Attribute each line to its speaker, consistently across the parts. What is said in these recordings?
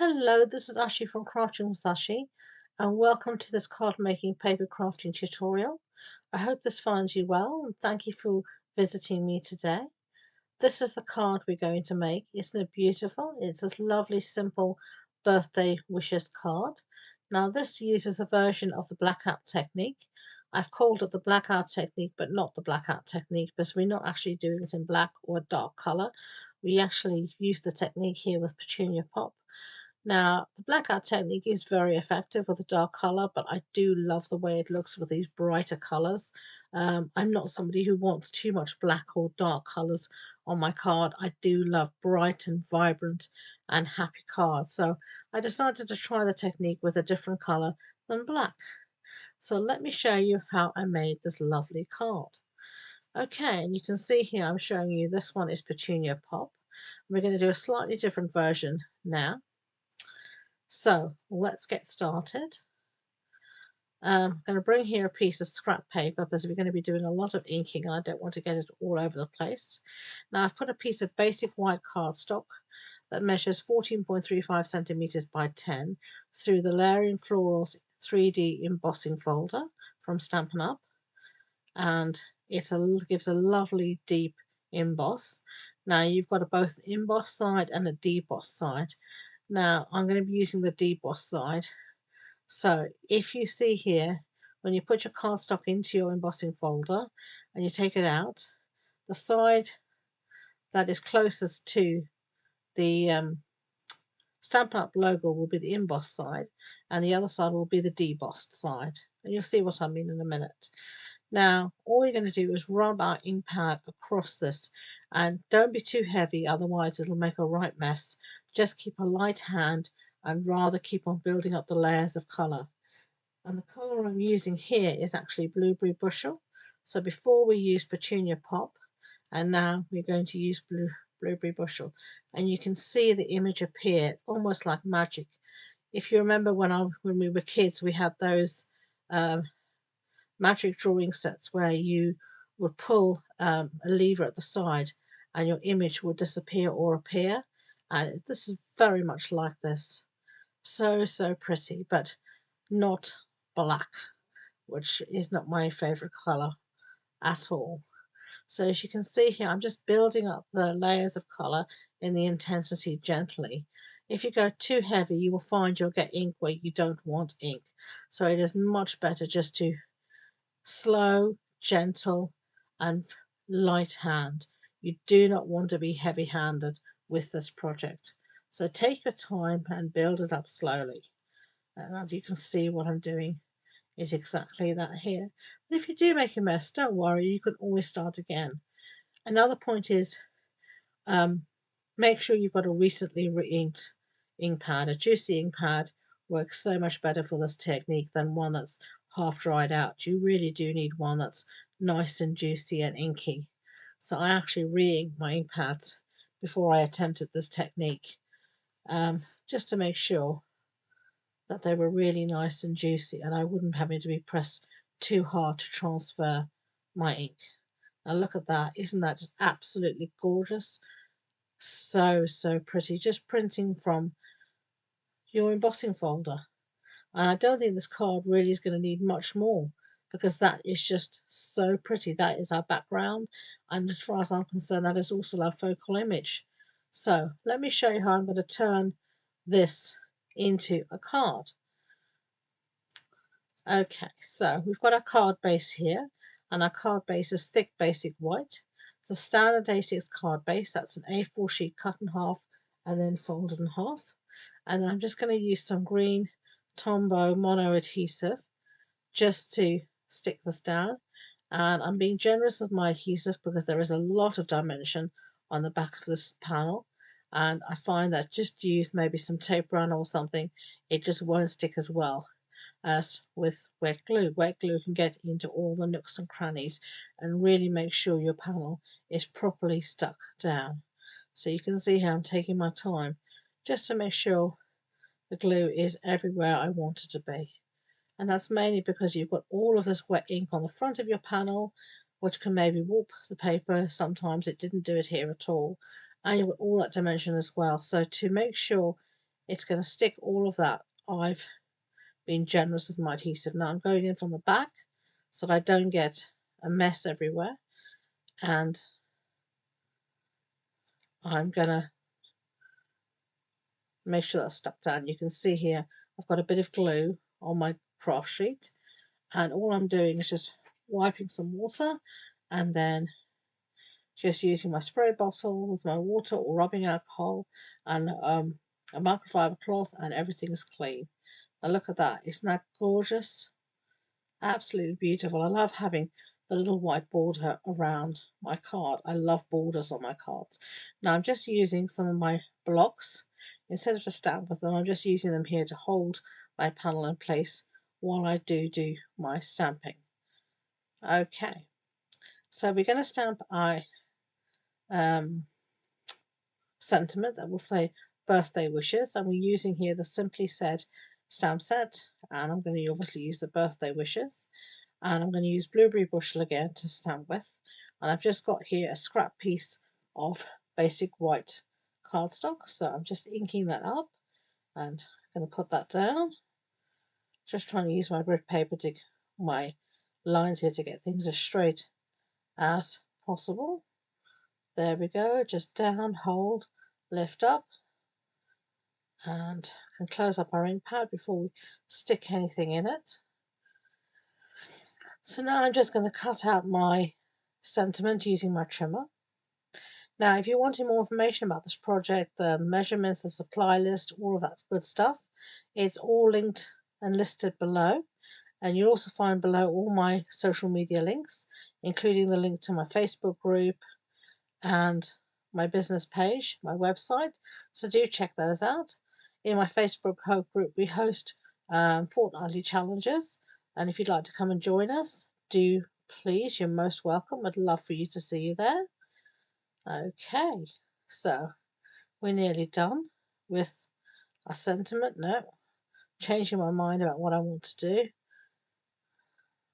Speaker 1: Hello, this is Ashee from Crafting with Ashee, and welcome to this card making paper crafting tutorial. I hope this finds you well, and thank you for visiting me today. This is the card we're going to make. Isn't it beautiful? It's this lovely, simple birthday wishes card. Now, this uses a version of the blackout technique. I've called it the blackout technique, but not the blackout technique because we're not actually doing it in black or a dark color. We actually use the technique here with Petunia Pop. Now, the blackout technique is very effective with a dark color, but I do love the way it looks with these brighter colors. I'm not somebody who wants too much black or dark colors on my card. I do love bright and vibrant and happy cards. So I decided to try the technique with a different color than black. So let me show you how I made this lovely card. Okay, and you can see here I'm showing you this one is Petunia Pop. We're going to do a slightly different version now. So let's get started. I'm going to bring here a piece of scrap paper because we're going to be doing a lot of inking and I don't want to get it all over the place. Now I've put a piece of basic white cardstock that measures 14.35 centimeters by 10 through the Layered FLorals 3D embossing folder from Stampin' Up, and it gives a lovely deep emboss. Now you've got both emboss side and a deboss side. Now I'm going to be using the deboss side. So if you see here, when you put your cardstock into your embossing folder and you take it out, the side that is closest to the Stampin' Up logo will be the embossed side, and the other side will be the debossed side. And you'll see what I mean in a minute. Now, all you're going to do is rub our ink pad across this, and don't be too heavy, otherwise it'll make a right mess. Just keep a light hand and rather keep on building up the layers of colour. And the colour I'm using here is actually Blueberry Bushel. So before we used Petunia Pop, and now we're going to use Blueberry Bushel. And you can see the image appear. It's almost like magic. If you remember when we were kids, we had those magic drawing sets where you would pull a lever at the side and your image would disappear or appear. And this is very much like this. So pretty, but not black, which is not my favorite color at all. So as you can see here, I'm just building up the layers of color in the intensity gently. If you go too heavy, you will find you'll get ink where you don't want ink. So it is much better just to slow, gentle, and light hand. You do not want to be heavy-handed with this project. So take your time and build it up slowly. And as you can see, what I'm doing is exactly that here. But if you do make a mess, don't worry, you can always start again. Another point is make sure you've got a recently re-inked ink pad. A juicy ink pad works so much better for this technique than one that's half dried out. You really do need one that's nice and juicy and inky. So I actually re-inked my ink pads before I attempted this technique, just to make sure that they were really nice and juicy and I wouldn't having to be pressed too hard to transfer my ink. Now look at that. Isn't that just absolutely gorgeous? So pretty. Just printing from your embossing folder. And I don't think this card really is going to need much more because that is just so pretty. That is our background. And as far as I'm concerned, that is also our focal image. So let me show you how I'm going to turn this into a card. Okay, so we've got our card base here, and our card base is thick basic white. It's a standard A6 card base. That's an A4 sheet cut in half and then folded in half. And I'm just going to use some green Tombow mono adhesive just to stick this down. And I'm being generous with my adhesive because there is a lot of dimension on the back of this panel. And I find that just use maybe some tape run or something, it just won't stick as well as with wet glue. Wet glue can get into all the nooks and crannies and really make sure your panel is properly stuck down. So you can see how I'm taking my time just to make sure the glue is everywhere I want it to be. And that's mainly because you've got all of this wet ink on the front of your panel, which can maybe warp the paper. Sometimes it didn't do it here at all. And you've got all that dimension as well. So to make sure it's going to stick all of that. I've been generous with my adhesive. Now I'm going in from the back so that I don't get a mess everywhere, and I'm going to make sure that's stuck down. You can see here I've got a bit of glue on my craft sheet, and all I'm doing is just wiping some water and then just using my spray bottle with my water or rubbing alcohol and a microfiber cloth, and everything is clean. Now look at that, isn't that gorgeous? Absolutely beautiful. I love having the little white border around my card. I love borders on my cards. Now I'm just using some of my blocks. Instead of to stamp with them, I'm just using them here to hold my panel in place while I do my stamping. Okay, so we're going to stamp our sentiment that will say birthday wishes, and we're using here the Simply Said stamp set, and I'm going to obviously use the birthday wishes, and I'm going to use Blueberry Bushel again to stamp with, and I've just got here a scrap piece of basic white cardstock, so I'm just inking that up and I'm going to put that down, just trying to use my grid paper to my lines here to get things as straight as possible. There we go, just down, hold, lift up, and can close up our ink pad before we stick anything in it. So now I'm just going to cut out my sentiment using my trimmer. Now if you're wanting more information about this project, the measurements, the supply list, all of that good stuff, it's all linked and listed below, and you'll also find below all my social media links, including the link to my Facebook group and my business page, my website, so do check those out. In my Facebook group we host fortnightly challenges, and if you'd like to come and join us, do please, you're most welcome. I'd love for you to see you there. Okay, so we're nearly done with our sentiment. No, changing my mind about what I want to do.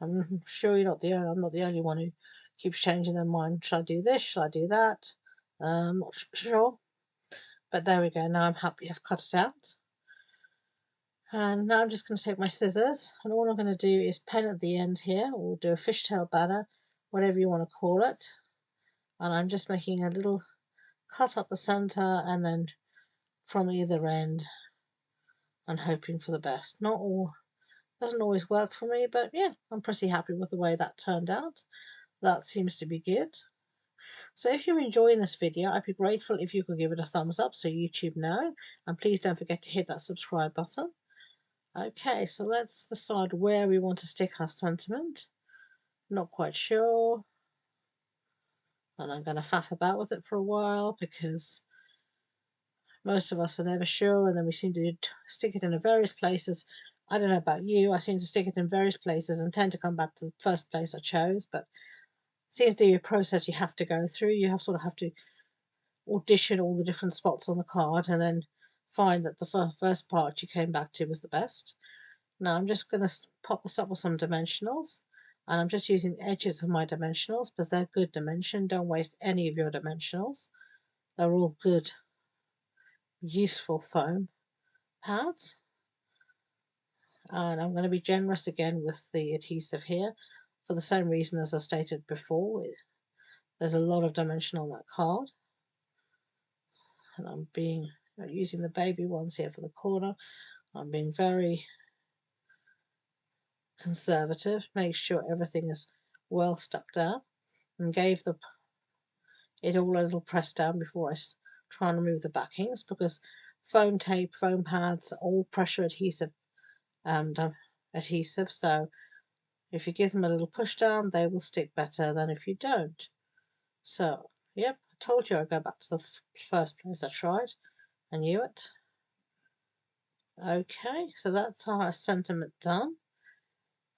Speaker 1: I'm sure I'm not the only one who keeps changing their mind. Should I do this? Should I do that? I'm not sure. But there we go. Now I'm happy I've cut it out. And now I'm just going to take my scissors, and all I'm going to do is pen at the end here, or do a fishtail banner, whatever you want to call it. And I'm just making a little cut up the center and then from either end, and hoping for the best. Not all, doesn't always work for me, but yeah, I'm pretty happy with the way that turned out. That seems to be good. So if you're enjoying this video, I'd be grateful if you could give it a thumbs up so YouTube know, and please don't forget to hit that subscribe button. Okay, so let's decide where we want to stick our sentiment. Not quite sure, and I'm going to faff about with it for a while because most of us are never sure, and then we seem to stick it in various places. I don't know about you, I seem to stick it in various places and tend to come back to the first place I chose, but it seems to be a process you have to go through. You have to audition all the different spots on the card and then find that the first part you came back to was the best. Now I'm just going to pop this up with some dimensionals, and I'm just using the edges of my dimensionals because they're good dimension. Don't waste any of your dimensionals. They're all good, useful foam pads. And I'm going to be generous again with the adhesive here for the same reason as I stated before. There's a lot of dimension on that card, and I'm using the baby ones here for the corner. I'm being very conservative, make sure everything is well stuck down, and gave it all a little press down before I try and remove the backings, because foam tape, foam pads, all pressure adhesive, so if you give them a little push down, they will stick better than if you don't. So yep, I told you I'd go back to the first place I tried. I knew it. Okay, so that's our sentiment done.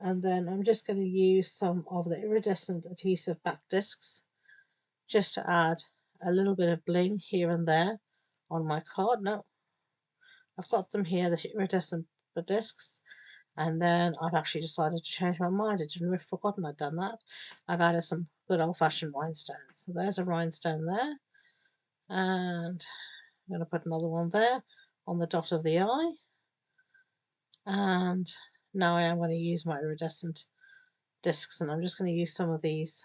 Speaker 1: And then I'm just going to use some of the iridescent adhesive back discs just to add a little bit of bling here and there on my card. No, I've got them here, the iridescent discs, and then I've actually decided to change my mind. I didn't have forgotten I'd done that. I've added some good old-fashioned rhinestones. So there's a rhinestone there, and I'm going to put another one there on the dot of the eye. And now I am going to use my iridescent discs, and I'm just going to use some of these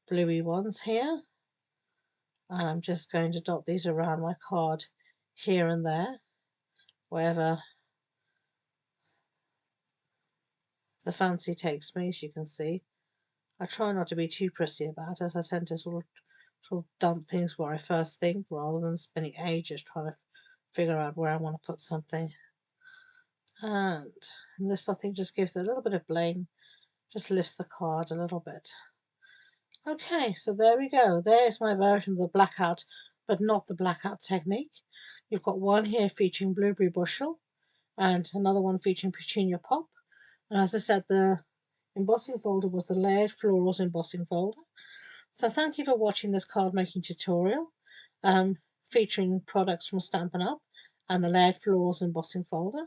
Speaker 1: bluey ones here. And I'm just going to dot these around my card here and there, wherever the fancy takes me, as you can see. I try not to be too prissy about it. I tend to sort of dump things where I first think, rather than spending ages trying to figure out where I want to put something. And this, I think, just gives it a little bit of bling, just lifts the card a little bit. Okay, so there we go. There's my version of the blackout, but not the blackout technique. You've got one here featuring blueberry bushel and another one featuring petunia pop. And as I said, the embossing folder was the Layered FLorals embossing folder. So thank you for watching this card making tutorial featuring products from Stampin' Up and the Layered FLorals embossing folder.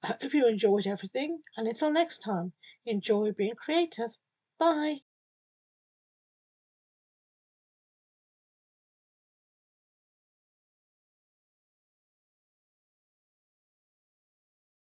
Speaker 1: I hope you enjoyed everything, and until next time, enjoy being creative. Bye!